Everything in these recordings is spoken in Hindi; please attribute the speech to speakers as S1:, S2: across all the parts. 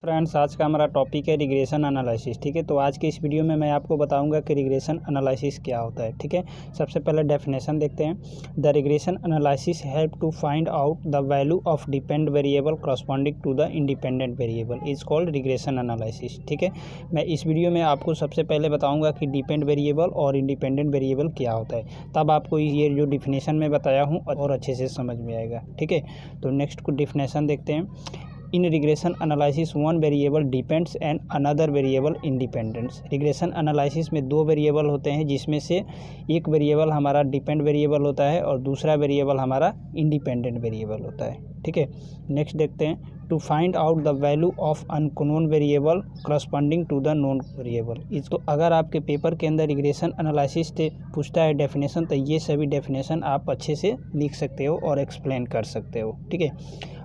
S1: फ्रेंड्स, आज का हमारा टॉपिक है रिग्रेशन एनालिसिस। ठीक है, तो आज के इस वीडियो में मैं आपको बताऊंगा कि रिग्रेशन एनालिसिस क्या होता है। ठीक है, सबसे पहले डेफिनेशन देखते हैं। The regression analysis help to find out the value of depend variable corresponding to the independent variable is called regression analysis. ठीक है, मैं इस वीडियो में आपको सबसे पहले बताऊँगा कि डिपेंड वेरिएबल और इंडिपेंडेंट वेरिएबल क्या होता है, तब आपको ये जो डिफिनेशन में बताया हूँ और अच्छे से समझ में आएगा। ठीक है, तो नेक्स्ट को डिफिनेशन देखते हैं। In regression analysis one variable depends and another variable independence. Regression analysis में दो वेरिएबल होते हैं, जिसमें से एक वेरिएबल हमारा डिपेंड वेरिएबल होता है और दूसरा वेरिएबल हमारा इंडिपेंडेंट वेरिएबल होता है। ठीक है, नेक्स्ट देखते हैं। To find out the value of unknown variable corresponding to the known variable. इसको अगर आपके पेपर के अंदर रिग्रेशन एनालिसिस से पूछता है डेफिनेशन, तो ये सभी डेफिनेशन आप अच्छे से लिख सकते हो और एक्सप्लेन कर सकते हो। ठीक है,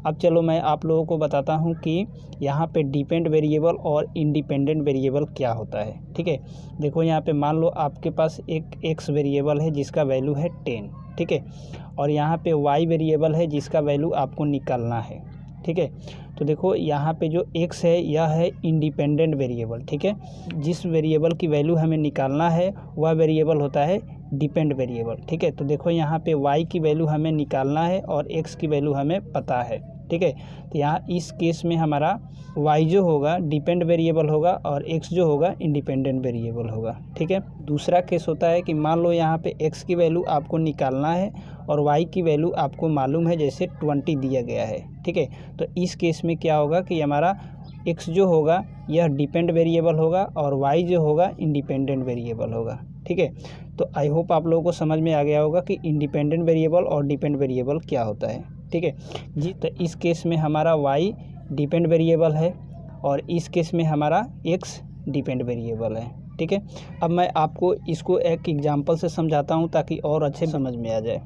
S1: अब चलो मैं आप लोगों को बताता हूँ कि यहाँ पे डिपेंड वेरिएबल और इंडिपेंडेंट वेरिएबल क्या होता है। ठीक है, देखो यहाँ पे मान लो आपके पास एक एक्स वेरिएबल है जिसका वैल्यू है 10। ठीक है, और यहाँ पे वाई वेरिएबल है जिसका वैल्यू आपको निकालना है। ठीक है, तो देखो यहाँ पे जो x है यह है इंडिपेंडेंट वेरिएबल। ठीक है, जिस वेरिएबल की वैल्यू हमें निकालना है वह वेरिएबल होता है डिपेंड वेरिएबल। ठीक है, तो देखो यहाँ पे y की वैल्यू हमें निकालना है और x की वैल्यू हमें पता है। ठीक है, तो यहाँ इस केस में हमारा y जो होगा डिपेंड वेरिएबल होगा और x जो होगा इंडिपेंडेंट वेरिएबल होगा। ठीक है, दूसरा केस होता है कि मान लो यहाँ पे x की वैल्यू आपको निकालना है और y की वैल्यू आपको मालूम है, जैसे 20 दिया गया है। ठीक है, तो इस केस में क्या होगा कि हमारा x जो होगा यह डिपेंड वेरिएबल होगा और y जो होगा इंडिपेंडेंट वेरिएबल होगा। ठीक है, तो आई होप आप लोगों को समझ में आ गया होगा कि इंडिपेंडेंट वेरिएबल और डिपेंड वेरिएबल क्या होता है। ठीक है जी, तो इस केस में हमारा y डिपेंड वेरिएबल है और इस केस में हमारा x डिपेंड वेरिएबल है। ठीक है, अब मैं आपको इसको एक एग्जांपल से समझाता हूँ ताकि और अच्छे समझ में आ जाए।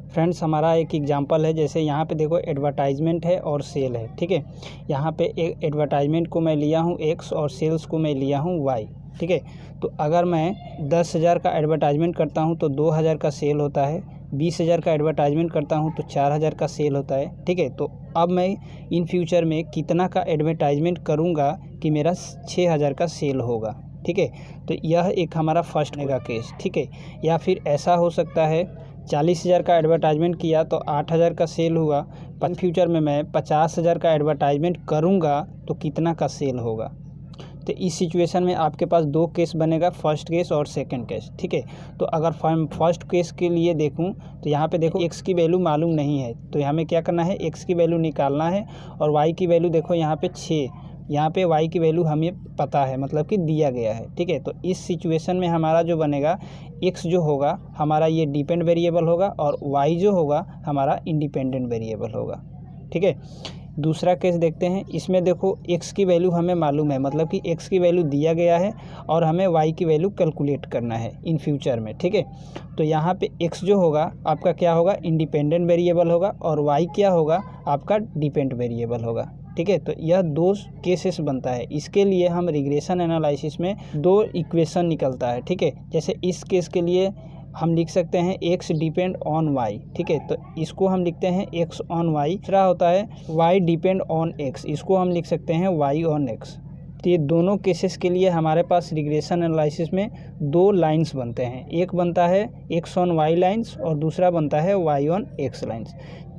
S1: फ्रेंड्स, हमारा एक एग्जांपल है, जैसे यहाँ पे देखो एडवर्टाइजमेंट है और सेल है। ठीक है, यहाँ पे एक एडवर्टाइजमेंट को मैं लिया हूँ x और सेल्स को मैं लिया हूँ y। ठीक है, तो अगर मैं 10,000 का एडवर्टाइजमेंट करता हूँ तो 2,000 का सेल होता है, 20,000 का एडवर्टाइजमेंट करता हूँ तो 4,000 का सेल होता है। ठीक है, तो अब मैं इन फ्यूचर में कितना का एडवर्टाइजमेंट करूँगा कि मेरा 6,000 का सेल होगा। ठीक है, तो यह एक हमारा फर्स्ट का केस। ठीक है, या फिर ऐसा हो सकता है 40,000 का एडवर्टाइजमेंट किया तो 8,000 का सेल हुआ, पर फ्यूचर में मैं 50,000 का एडवर्टाइजमेंट करूँगा तो कितना का सेल होगा। तो इस सिचुएशन में आपके पास दो केस बनेगा, फर्स्ट केस और सेकंड केस। ठीक है, तो अगर फर्स्ट केस के लिए देखूं तो यहाँ पे देखो x की वैल्यू मालूम नहीं है, तो हमें क्या करना है, x की वैल्यू निकालना है और y की वैल्यू देखो यहाँ पे 6, यहाँ पे y की वैल्यू हमें पता है, मतलब कि दिया गया है। ठीक है, तो इस सिचुएशन में हमारा जो बनेगा x जो होगा हमारा ये डिपेंड वेरिएबल होगा और y जो होगा हमारा इंडिपेंडेंट वेरिएबल होगा। ठीक है, दूसरा केस देखते हैं। इसमें देखो x की वैल्यू हमें मालूम है, मतलब कि x की वैल्यू दिया गया है और हमें y की वैल्यू कैलकुलेट करना है इन फ्यूचर में। ठीक है, तो यहाँ पे x जो होगा आपका क्या होगा, इंडिपेंडेंट वेरिएबल होगा और y क्या होगा आपका डिपेंड वेरिएबल होगा। ठीक है, तो यह दो केसेस बनता है। इसके लिए हम रिग्रेशन एनालिसिस में दो इक्वेशन निकलता है। ठीक है, जैसे इस केस के लिए हम लिख सकते हैं x डिपेंड ऑन y। ठीक है, तो इसको हम लिखते हैं x ऑन y। दूसरा होता है y डिपेंड ऑन x, इसको हम लिख सकते हैं y ऑन x। तो ये दोनों केसेस के लिए हमारे पास रिग्रेशन एनालिसिस में दो लाइंस बनते हैं, एक बनता है x ऑन y लाइंस और दूसरा बनता है y on x lines.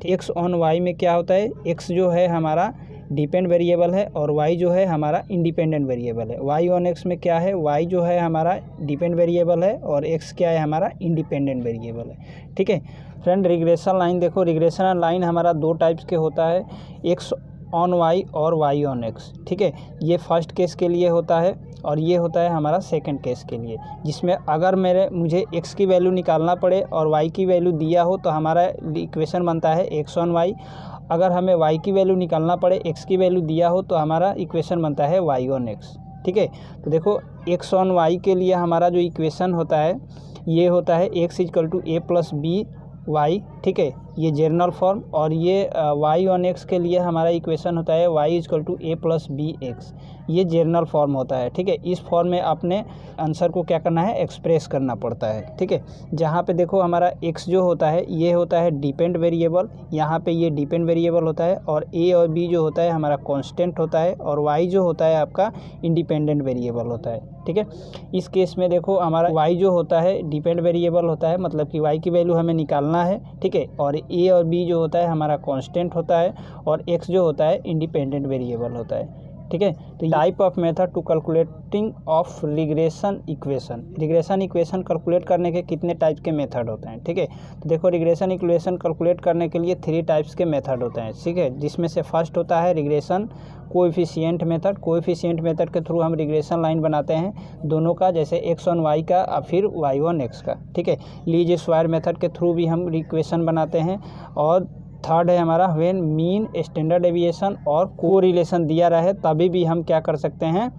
S1: x on y में क्या होता है, x जो है हमारा डिपेंड वेरिएबल है और y जो है हमारा इंडिपेंडेंट वेरिएबल है। y ऑन x में क्या है, y जो है हमारा डिपेंड वेरिएबल है और x क्या है हमारा इंडिपेंडेंट वेरिएबल है। ठीक है फ्रेंड, रिग्रेशन लाइन देखो, रिग्रेशन लाइन हमारा दो टाइप्स के होता है, x ऑन y और y ऑन x। ठीक है, ये फर्स्ट केस के लिए होता है और ये होता है हमारा सेकंड केस के लिए, जिसमें अगर मुझे x की वैल्यू निकालना पड़े और y की वैल्यू दिया हो तो हमारा इक्वेशन बनता है x ऑन y। अगर हमें y की वैल्यू निकालना पड़े, x की वैल्यू दिया हो तो हमारा इक्वेशन बनता है y ऑन x। ठीक है, तो देखो x ऑन y के लिए हमारा जो इक्वेशन होता है ये होता है x equal to a plus B Y. ठीक है, ये जनरल फॉर्म, और ये y ऑन x के लिए हमारा इक्वेशन होता है y equal to a plus B X, ये जनरल फॉर्म होता है। ठीक है, इस फॉर्म में अपने आंसर को क्या करना है, एक्सप्रेस करना पड़ता है। ठीक है, जहाँ पे देखो हमारा x जो होता है ये होता है डिपेंड वेरिएबल, यहाँ पे ये डिपेंड वेरिएबल होता है, और a और b जो होता है हमारा कांस्टेंट होता है, और y जो होता है आपका इंडिपेंडेंट वेरिएबल होता है। ठीक है, इस केस में देखो हमारा y जो होता है डिपेंड वेरिएबल होता है, मतलब कि y की वैल्यू हमें निकालना है। ठीक है, और a और b जो होता है हमारा कांस्टेंट होता है, और x जो होता है इंडिपेंडेंट वेरिएबल होता है। ठीक है, तो type of method to calculating of regression equation, regression equation calculate करने के कितने टाइप के मेथड होते हैं। ठीक है, तो देखो रिग्रेशन इक्वेशन कैलकुलेट करने के लिए 3 टाइप्स के मेथड होते हैं। ठीक है, जिसमें से फर्स्ट होता है regression coefficient method. Coefficient method के थ्रू हम रिग्रेशन लाइन बनाते हैं दोनों का, जैसे x ऑन y का और फिर y ऑन x का। ठीक है, लीस्ट स्क्वायर मेथड के थ्रू भी हम इक्वेशन बनाते हैं। और थर्ड है हमारा व्हेन मीन, स्टैंडर्ड डेविएशन और कोरिलेशन दिया रहे तभी भी हम क्या कर सकते हैं,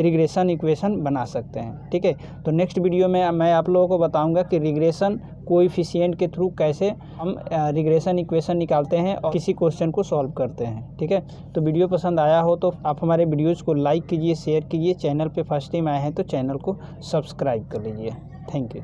S1: रिग्रेशन इक्वेशन बना सकते हैं। ठीक है, तो नेक्स्ट वीडियो में मैं आप लोगों को बताऊंगा कि रिग्रेशन कोएफिशिएंट के थ्रू कैसे हम रिग्रेशन इक्वेशन निकालते हैं और किसी क्वेश्चन को सॉल्व करते हैं। ठीक है, तो वीडियो पसंद आया हो तो आप हमारे वीडियोज़ को लाइक कीजिए, शेयर कीजिए, चैनल पे फर्स्ट टाइम आए हैं तो चैनल को सब्सक्राइब कर लीजिए। Thank you.